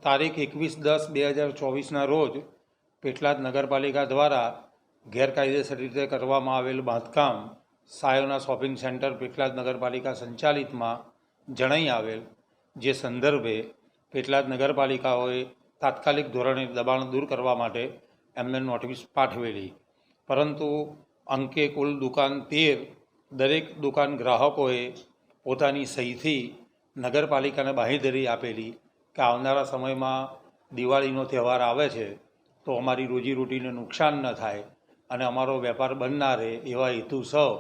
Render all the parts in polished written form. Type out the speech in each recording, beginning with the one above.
તારીખ 21/10/2024ના રોજ પેટલાદ નગરપાલિકા દ્વારા ગેરકાયદેસર રીતે કરવામાં આવેલ બાંધકામ સાયોના શોપિંગ સેન્ટર પેટલાદ નગરપાલિકા સંચાલિતમાં જણાઈ આવેલ, જે સંદર્ભે પેટલાદ નગરપાલિકાઓએ તાત્કાલિક ધોરણે દબાણ દૂર કરવા માટે એમને નોટિસ પાઠવેલી. પરંતુ અંકે કુલ દુકાન 13 દરેક દુકાન ગ્રાહકોએ પોતાની સહીથી નગરપાલિકાને બાંહેધરી આપેલી કે આવનારા સમયમાં દિવાળીનો તહેવાર આવે છે તો અમારી રોજીરોટીને નુકસાન ન થાય અને અમારો વેપાર બંધ ના રહે એવા હેતુસર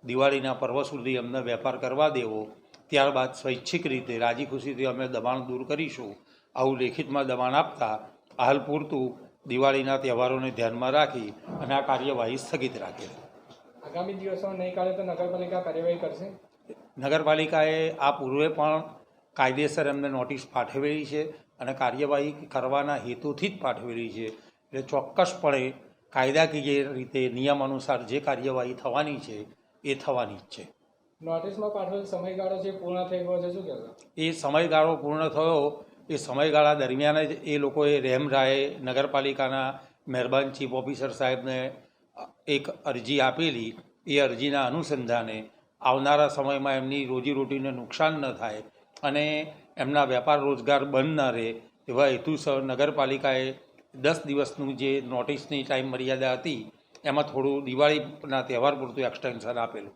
દિવાળીના પર્વ સુધી અમને વેપાર કરવા દેવો. ત્યારબાદ સ્વૈચ્છિક રીતે રાજી ખુશીથી અમે દબાણ દૂર કરીશું, આવું લેખિતમાં દબાણ આપતા હાલ પૂરતું દિવાળીના તહેવારોને ધ્યાનમાં રાખી અને આ કાર્યવાહી સ્થગિત રાખેલ. આગામી દિવસોમાં નહીં કાઢે તો નગરપાલિકા કાર્યવાહી કરશે. નગરપાલિકાએ આ પૂર્વે પણ કાયદેસર એમને નોટિસ પાઠવેલી છે અને કાર્યવાહી કરવાના હેતુથી જ પાઠવેલી છે. એટલે ચોક્કસપણે કાયદાકીય રીતે નિયમ અનુસાર જે કાર્યવાહી થવાની છે એ થવાની જ છે. નોટિસમાં પાઠવેલ સમયગાળો જે પૂર્ણ થઈ ગયો છે, શું કહેશો? એ સમયગાળો પૂર્ણ થયો એ સમયગાળા દરમિયાન જ એ લોકોએ રેમરાએ નગરપાલિકાના મહેરબાન ચીફ ઓફિસર સાહેબને એક અરજી આપેલી. એ અરજીના અનુસંધાને આવનારા સમયમાં એમની રોજીરોટીને નુકસાન ન થાય અને એમના વેપાર રોજગાર બંધ ન રહે એવા હેતુસર નગરપાલિકાએ 10 દિવસનું જે નોટિસની ટાઈમ મર્યાદા હતી એમાં થોડું દિવાળીના તહેવાર પૂરતું એક્સટેન્શન આપેલું.